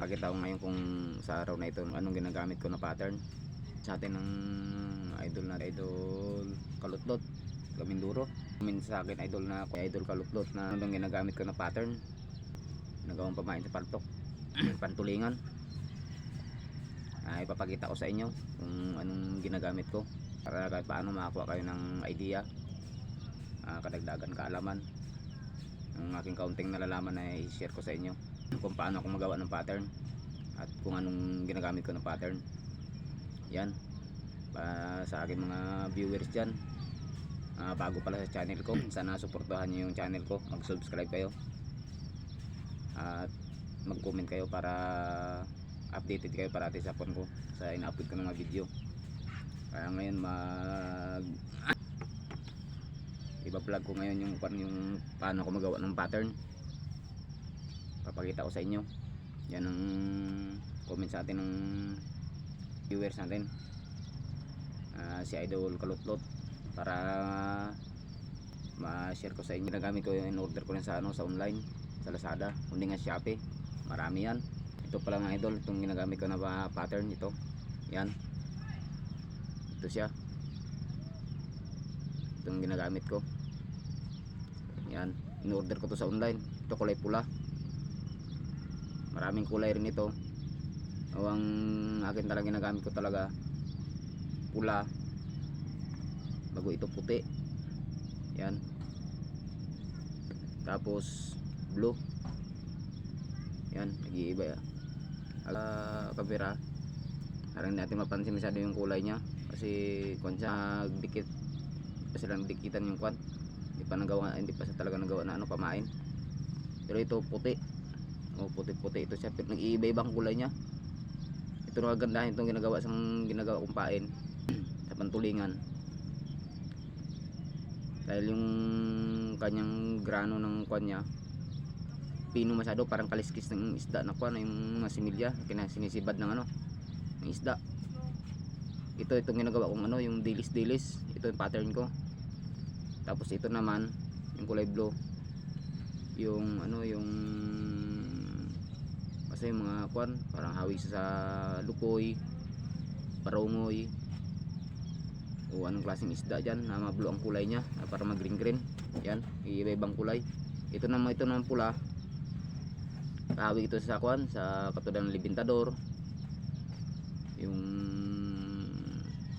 Pakita ko ngayon kung sa araw na ito anong ginagamit ko na pattern sa atin ng idol Kalutlot Gaminduro. Comment sa akin idol Kalutlot na anong ginagamit ko na pattern nagawang pamain sa paltok pantulingan. Ipapakita ko sa inyo kung anong ginagamit ko para kahit paano makakuha kayo ng idea, kadagdagan kaalaman. Ang aking kaunting nalalaman ay i-share ko sa inyo kung paano ako magawa ng pattern at kung anong ginagamit ko ng pattern. Yan sa aking mga viewers dyan, bago pala sa channel ko, sana suportahan nyo yung channel ko, mag-subscribe kayo at mag-comment kayo para updated kayo parati sa phone ko sa ina-upload ko ng mga video. Kaya ngayon iba-vlog ko ngayon yung paano ko magawa ng pattern. Papakita ko sa inyo. Yan ang comment sa atin ng viewers natin, si Idol Kalutlot, para ma-share ko sa inyo. Nagamit ko yung in-order ko rin sa online, sa Lazada, kundi nga Shopee. Marami yan. Ito pala mga idol, itong ginagamit ko na pattern ito. Yan. Ito siya. Itong ginagamit ko. Yan. In-order ko to sa online. Ito kulay pula. Maraming kulay rin ito. Ang akin talaga ginagamit ko talaga pula. Bago ito puti. Yan. Tapos blue. Yan, nag-iiba ya. Kabira, parang natin mapansin masyado yung kulay niya kasi kung siya dikit pa silang dikitan yung kwan, hindi pa siya talaga nagawa na pamain. Pero ito puti, puti ito siya, pero nag-iiba-ibang kulay niya. Ito na kagandahan itong ginagawa kong pain sa pantulingan, dahil yung kanyang grano ng kwan niya pino masyado, parang kaliskis ng isda na kuha na yung mga similya sinisibad ng ng isda. Itong ginagawa kong yung dilis, ito yung pattern ko. Tapos ito naman yung kulay blue, yung kasi yung mga kuan parang hawig sa lukoy, parongoy o anong klaseng isda dyan na blue ang kulay nya, para mag green. Yan, iba-ibang kulay. Ito naman pula, kahawig ito sa kwan, sa katulad ng libintador, yung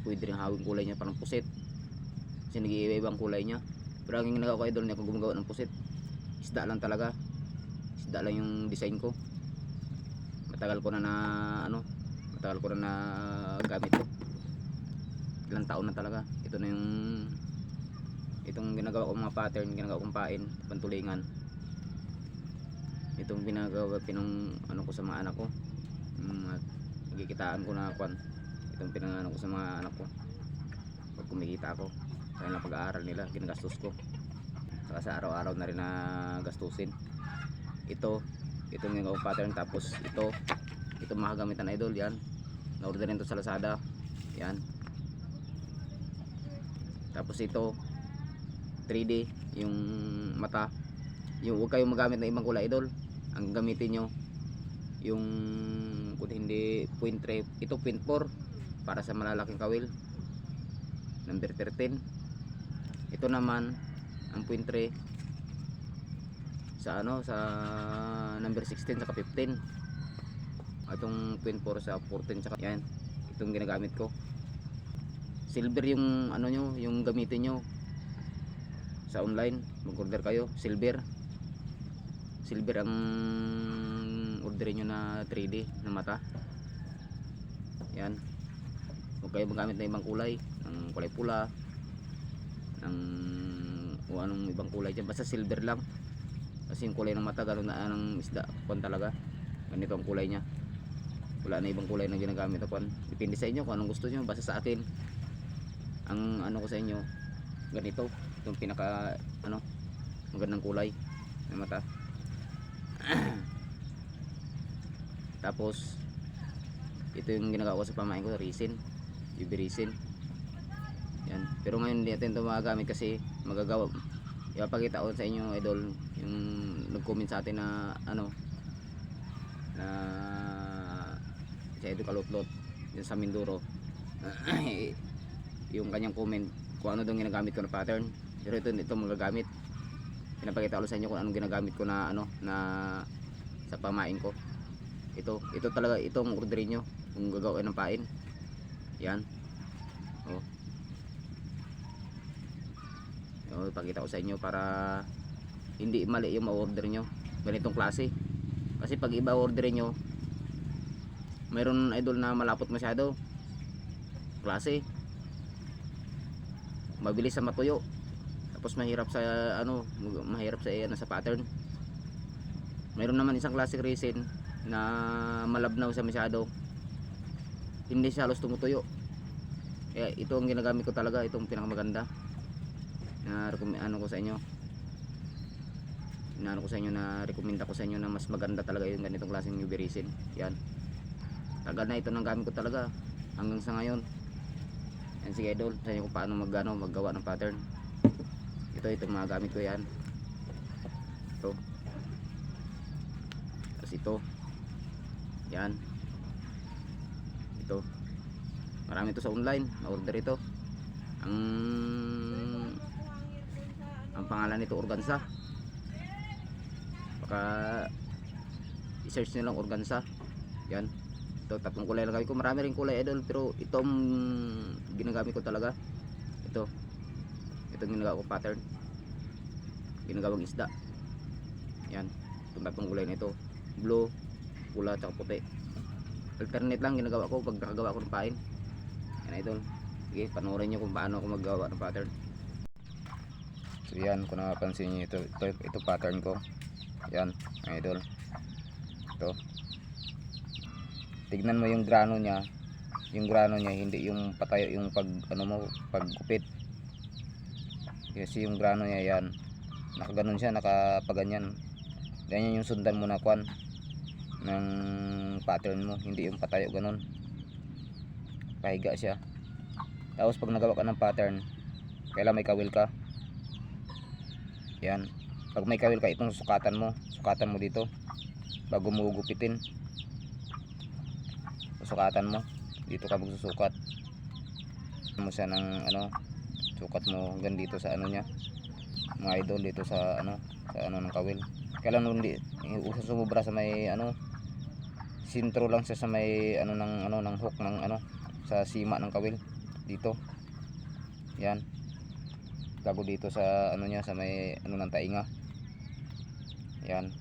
pwede rin hawig kulay niya parang pusit kasi nag-iiba-ibang kulay niya. Pero ang ginagawa ko idol niya kung gumagawa ng pusit, isda lang talaga, isda lang yung design ko. Matagal ko na gamit ko, ilang taon na talaga. Ito na itong ginagawa ko mga pattern, ginagawa kong pain pantulingan. Itong ko sa mga anak ko, nagikitaan ko na kwan. Itong pinangano ko sa mga anak ko pag kumikita ako sa kanilang pag-aaral nila, ginagastos ko saka sa araw-araw na rin na gastusin. Itong yung pattern. Tapos ito makagamitan idol. Yan, na-order rin to sa Lazada. Yan. Tapos ito 3D yung mata. Yung huwag kayong magamit ng ibang kulay idol, ang gamitin nyo yung kung hindi 0.3, ito 0.4 para sa malalaking kawil, number 13. Ito naman ang 0.3 sa number 16 saka 15. Itong 0.4 sa 14 saka yan. Itong ginagamit ko. Silver yung yung gamitin nyo sa online, mag-order kayo silver ang orderin nyo na 3D na mata. Yan, huwag kayo magamit na ibang kulay, ng kulay pula, o anong ibang kulay dyan, basta silver lang. Kasi yung kulay ng mata gano'n na ng isda kung talaga ganito ang kulay nya, wala na ibang kulay na ginagamit ako. Depende sa inyo kung anong gusto nyo. Basta sa akin, ang ko sa inyo, ganito, itong pinaka magandang kulay ng mata. Tapos ito yung ginagawa ko sa pamain ko, resin, UV resin. Yan. Pero ngayon hindi natin ito magagamit kasi ipapakita ko sa inyo idol yung nag-comment sa atin na si Idol Kalutlot dyan sa Mindoro. Yung kanyang comment kung ano daw ginagamit ko na pattern, pero ito magagamit. Pinapakita ko sa inyo kung anong ginagamit ko na ano na sa pamain ko. Ito talaga, itong orderin nyo kung gagawin ng pain. Yan. Oh. Pakita ko sa inyo para hindi mali yung ma-order nyo ganitong klase. Kasi pag iba orderin nyo, mayroon idol na malapot masyado klase, mabilis sa matuyo, tapos mahirap sa ano, mahirap sa sa pattern. Mayroon naman isang classic resin na malabnaw sa masyado, hindi siya halos tumutuyo. Kaya ito ang ginagamit ko talaga, itong pinakamaganda na ano ko sa inyo, na rekomenda ko sa inyo na mas maganda talaga yung ganitong klaseng UV resin. Yan, tagal na ito nang gamit ko talaga hanggang sa ngayon. Yan, sige idol, sa inyo kung paano maggawa ng pattern. Ito mga gamit ko. Yan, ito, tapos ito, yan, ito, marami ito sa online, na-order ito. Ang pangalan nito Organza, baka i-search nyo lang Organza. Yan, ito, tatlong kulay lang gamit ko, marami rin kulay idol, pero itong ginagamit ko talaga, itong ginagawa ko pattern, ginagawang isda. Yan, itong tatlong kulay na ito, blue, pula, tsaka puti. Alternate lang ginagawa ko pag nakagawa ko ng pain. Yan idol, sige, panoorin nyo kung paano ako maggawa ng pattern. So yan, kung napapansin nyo, ito pattern ko. Yan idol, ito, tignan mo yung grano niya. Yung grano niya hindi yung patayo yung paggupit. Kasi yung grano niya yan, nakaganon siya, nakapaganyan. Ganyan yung sundan mo na kwan ng pattern mo, hindi yung patayo ganon, pahiga siya. Tapos pag nagawa ka ng pattern, kailangan may kawil ka. Yan, pag may kawil ka, itong sukatan mo dito bago mo gupitin. Sukatan mo dito ka magsusukat mo siya ng ano, sukat mo hanggang dito sa ano niya mga idol, dito sa ano ng kawil. Kailangan hindi sumubra sa may ano, sintro lang siya sa may ano ng hook ng ano, sa sima ng kawil dito. Yan, bago dito sa ano niya, sa may ano ng tainga. Yan,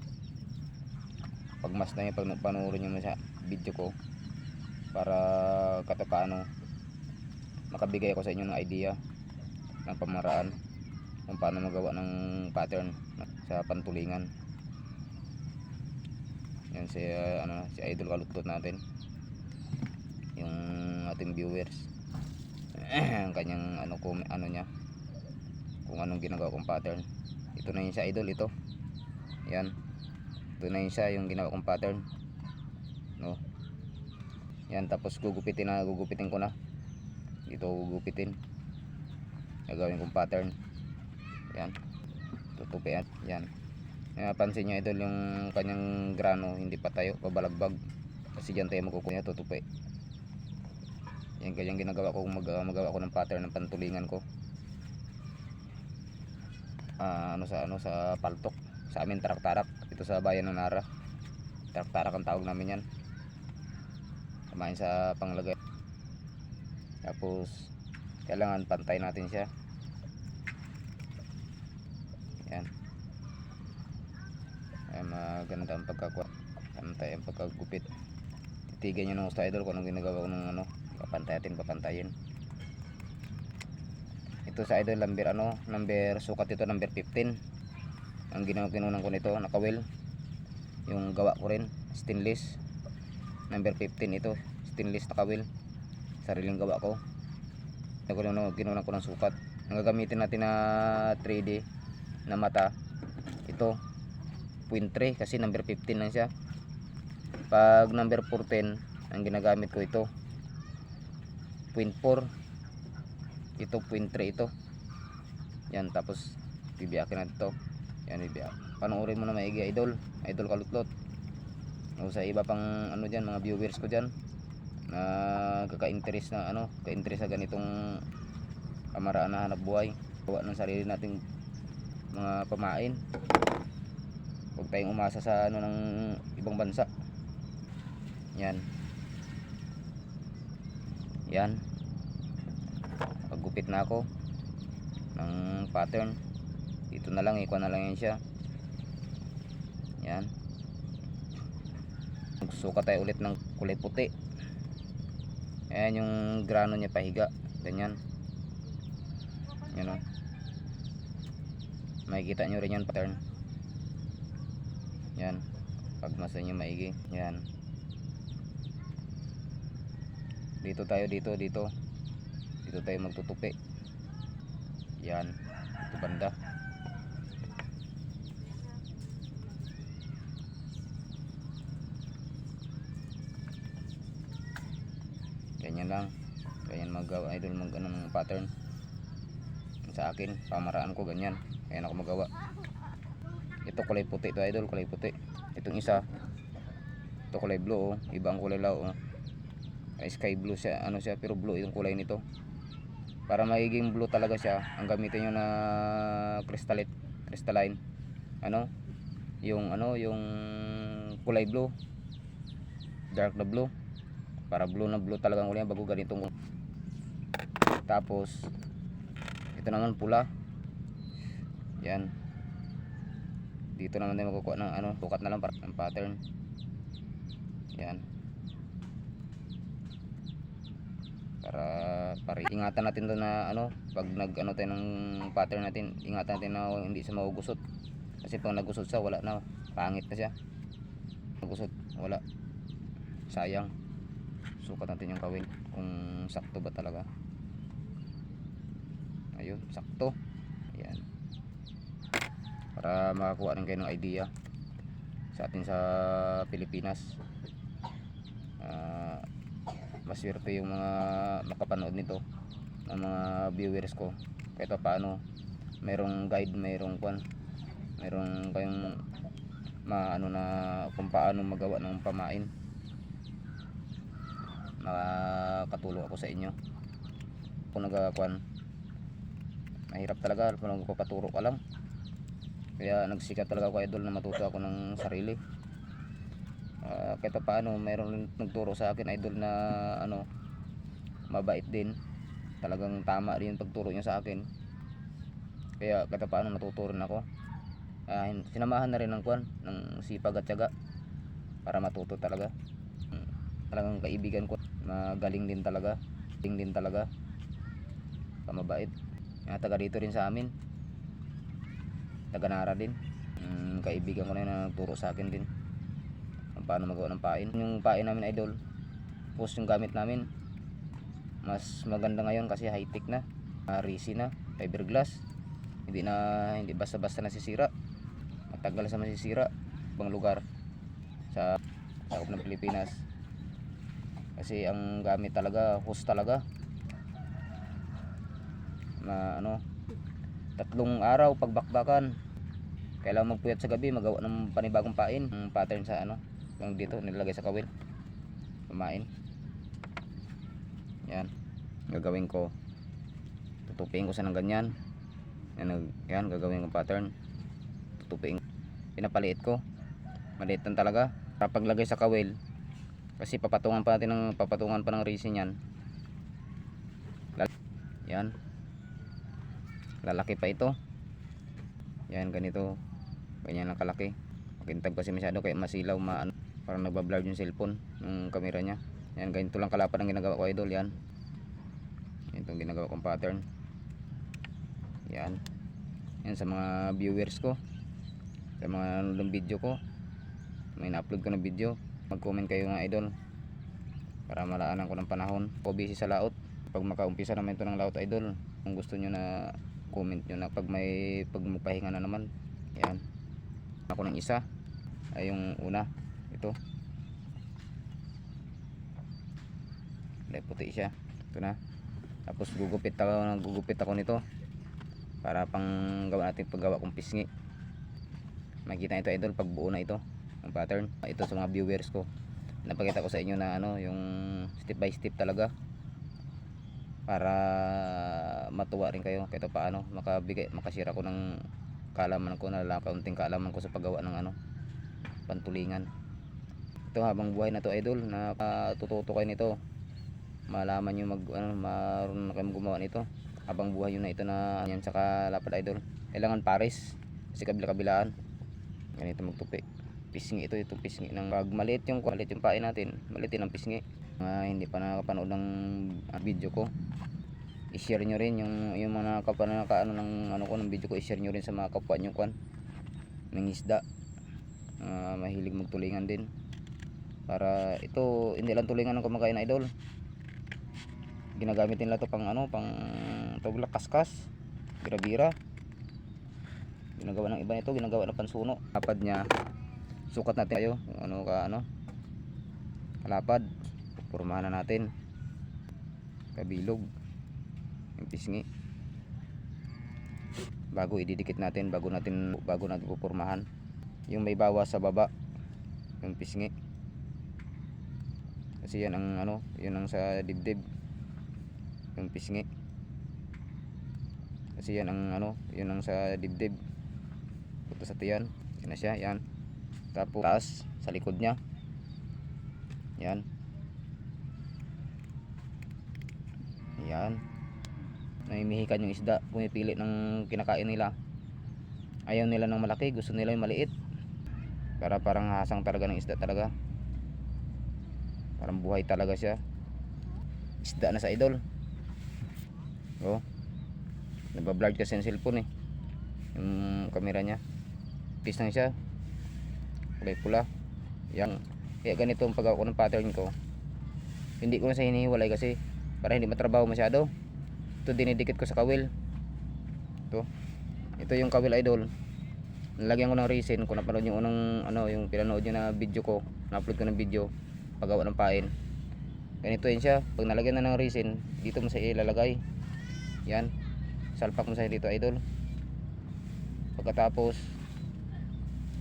pagmas na yun, pag panoorin nyo sa video ko, para kahit paano makabigay ako sa inyo ng idea ng pamaraan kung paano magawa ng pattern sa pantulingan. Yan si Idol Kalutlot natin, yung ating viewers. Ang kanyang ano niya, kung anong ginagawa kong pattern. Ito na yun siya idol, ito. Yan, ito na yun siya, yung ginawa kong pattern, no. Yan, tapos gugupitin ko na dito, gugupitin, gagawin kong pattern. Yan, tutupian. Yan, napansin nyo idol, yung kanyang grano hindi pa tayo, pabalagbag, kasi dyan tayo makukuha, tutupi. Yan, kanyang ginagawa ko kung magawa ko ng pattern ng pantulingan ko. Sa paltok, sa amin tarak-tarak dito sa bayan ng Nara. Tarak-tarak ang tawag namin yan, kumain sa panglagay. Tapos kailangan pantay natin siya. Yan, ay maganda ang pagkakuha, pantay ang pagkagupit. Titigan nyo ng gusto idol kung anong ginagawa ko ng ano, papantayin. Ito sa idol, number sukat ito, number 15 ang kinunan ko nito, nakawil. Yung gawa ko rin stainless, number 15 ito, stainless nakawil, sariling gawa ko. Kinunan ko ng sukat. Ang gagamitin natin na 3D na mata, ito 0.3 kasi number 15 lang siya. Pag number 14 ang ginagamit ko, ito 0.4, ito 0.3 ito. Yan, tapos bibiyakin natin ito. Yan, bibiyak. Panoorin mo na maigi idol Kalutlot. O sa iba pang ano dyan, mga viewers ko dyan, kaka-interest na ano, ka-interest sa ganitong kamaraan na hanap buhay, gawa ng sarili nating mga pamain. Huwag tayong umasa sa ano ng ibang bansa. Yan. Yan. Paggupit na ako ng pattern. Dito na lang, ikuha na lang yan siya. Yan. Magsuka tayo ulit ng kulay puti. Ayan yung grano niya pahiga. Ganyan. Yan o. Makikita nyo rin yan pattern. Yan. Pagmasa nyo maigi. Yan. Dito tayo, dito tayo magtutupi. Yan. Ito banda. Ganyan lang. Ganyan magawa idol mag ano ng pattern. Sa akin, pamaraan ko ganyan. Kaya ako magawa. Ito kulay puti to idol, kulay puti. Itong isa, ito kulay blue oh. Iba ang kulay law oh. Sky blue siya, ano siya, pero blue yung kulay nito. Para magiging blue talaga siya, ang gamitin niyo na crystalline. Ano? Yung kulay blue. Dark na blue. Para blue na blue talagang kulay bago ganitong. Tapos ito naman pula. Yan. Dito naman tayo makukuha ng ano, sukat na lang para ng pattern. Yan. Para ingatan natin to na ano, pag nag ano tayo ng pattern natin, ingatan natin na hindi siya magusot. Kasi pag nagusot siya, wala na, pangit na siya. Nagusot, wala. Sayang. Sukat natin yung kawil kung sakto ba talaga. Ayun, sakto. Yan. Para makakuha rin kayo ng idea sa atin sa Pilipinas. Maswerte yung mga makapanood nito, ng mga viewers ko. Kahit paano, merong guide, merong kayong maano na kung paano magawa ng pamain. Makakatulong ako sa inyo. Kung nagkakuan, mahirap talaga kung nagpapaturo ka lang. Kaya nagsikat talaga ako idol na matuto ako ng sarili. Kahit paano, mayroon nagturo sa akin idol na ano, mabait din. Talagang tama rin yung pagturo niya sa akin. Kaya kahit paano natuto rin ako. Sinamahan na rin ng ng sipag at tiyaga para matuto talaga. Talagang kaibigan ko, magaling din talaga. Mabait. Taga dito rin sa amin. Taga Nara din. Kaibigan ko na yun na nagturo sa akin din paano magawa ng pain. Yung pain namin idol, post yung gamit namin. Mas maganda ngayon kasi high tech na, resin na, fiberglass. Hindi basta-basta nasisira. Matagal sa masisira ibang lugar sa sakop ng Pilipinas. Kasi ang gamit talaga, hose talaga. Ano, 3 araw pagbakbakan. Kailangan magpuyat sa gabi, magawa ng panibagong pain. Ang pattern sa ano, yung dito nilagay sa kawil. Pamain. Yan. Gagawin ko. Tutupiin ko sa ng ganyan. Yan, gagawin ko pattern. Tutupiin. Pinapaliit ko. Maliit lang talaga. Para paglagay sa kawil. Kasi papatungan pa ng resin yan. Yan. Lalaki pa ito. Yan, ganito. Ganyan lang kalaki. Makintab kasi masyado kaya masilaw, parang nagbablur yung cellphone ng camera niya. Yan, ganito lang kalapad ang ginagawa ko idol. Yan. Yan itong ginagawa kong pattern. Yan. Yan sa mga viewers ko. Sa mga nanonood ng video ko. May na-upload ko ng video. Mag-comment kayo mga idol. Para malaanan ko ng panahon. Ako busy sa laot. Pag makaumpisa naman ito ng laot idol. Kung gusto nyo na comment nyo na pag magpahinga na naman. Yan. Ako ng isa ay yung una ito kulay puti siya, ito na. Tapos gugupit ako nito para pang gawa natin paggawa kong pisngi. Makikita ito idol pag buo na ito ang pattern. Ito sa mga viewers ko, napakita ko sa inyo na ano, yung step by step talaga para matuwa rin kayo kahit paano makashare ako ng kaalaman ko, na kaunting kaalaman ko sa paggawa ng ano, pantulingan. Ito habang buhay na to idol, natututo kayo nito, malaman nyo marunong na kayo gumawa nito habang buhay yun na ito na yan. Saka lapad idol, kailangan pares kasi kabila-kabilaan ganito magtupi. Pisngi itong pisngi ng pag maliit yung pain natin, maliit din ang pisngi. Hindi pa nakapanood ng video ko, i-share nyo rin yung mga kapwa na nakaano ng ano ko ng video ko, i-share nyo rin sa mga kapwa nyo ng isda, mahilig magtulingan din. Para ito hindi lang tulingan ng kumakain na idol, ginagamit nila to pang ano, pang tuglak, kaskas, bira-bira. Ginagawa ng iba nito, ginagawa ng pansuno. Lapad niya, sukat natin kayo kung ano ka ano kalapad, purmahan na natin kabilog yung pisngi bago ididikit natin, bago natin pupurmahan yung may bawas sa baba yung pisngi, kasi yan ang ano, yun ang sa dibdib yung pisngi, kasi yan ang ano, yun ang sa dibdib, ito sa tiyan, yan na siya, yan. Tapos taas sa likod niya, yan, yan. Namimihikan yung isda, pumipili ng kinakain nila, ayaw nila ng malaki, gusto nila yung maliit, para parang hasang talaga ng isda talaga, parang buhay talaga siya, isda na sa idol. Oh, nabablurred kasi yung cellphone yung camera niya, pis lang siya, kulay pula. Yan, kaya ganito ang paggawa ko ng pattern ko, hindi ko na sa hinihiwalay kasi para hindi matrabaho masyado. Ito dinidikit ko sa kawil, ito yung kawil idol, nalagyan ko ng resin. Kung napanood yung unang ano, yung pinanood nyo na video ko, na-upload ko ng video paggawa ng pain, ganito yun siya. Pag nalagyan na ng resin, dito mo sa ilalagay, yan, salpak mo sa dito idol. Pagkatapos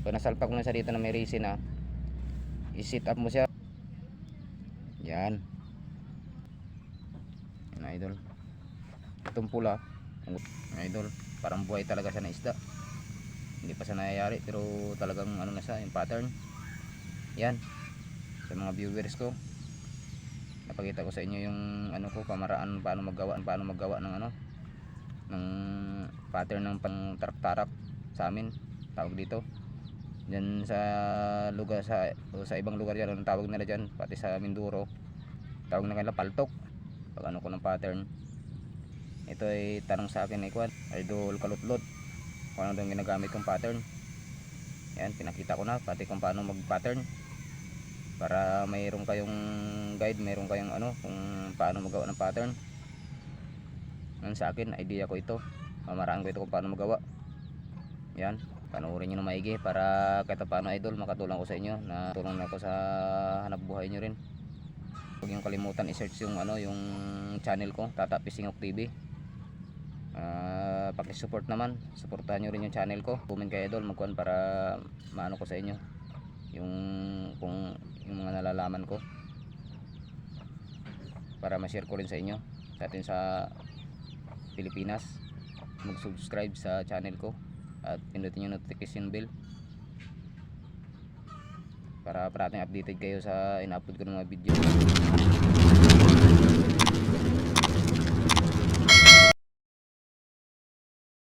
pag nasalpak mo na sa dito na may resin na, i-sit up mo siya, yan, yan idol. Itong pula idol, parang buhay talaga siya na isda, hindi pa siya nangyayari pero talagang ano na siya, yung pattern. Yan, sa mga viewers ko, napakita ko sa inyo yung ano ko, pamaraan paano maggawa ng ano, ng pattern ng pang tarak-tarak sa amin, tawag dito. Diyan sa lugar, sa ibang lugar yan, ang tawag nila dyan, pati sa Mindoro, tawag na kanila paltok pag ano ko ng pattern. Ito ay tanong sa akin idol Kalutlot, kung ano daw ginagamit kong pattern. Yan, pinakita ko na pati kung paano mag pattern, para mayroon kayong guide, mayroon kayong ano, kung paano magawa ng pattern. Yan sa akin, idea ko ito, mamaraan ko ito kung paano magawa. Yan, panoorin nyo na maigi para kahit paano idol, makatulong ko sa inyo, na tulong na ako sa hanap buhay nyo rin. Huwag nyo kalimutan i-search yung ano, yung channel ko, Tata Pisingok TV. Paki-support naman, supportahan nyo rin yung channel ko, comment kayo idol, magkuhan para maano ko sa inyo yung kung yung mga nalalaman ko, para ma-share ko rin sa inyo, sa atin sa Pilipinas. Mag-subscribe sa channel ko at pindutin yung notification bell para parating updated kayo sa in-upload ko ng mga video.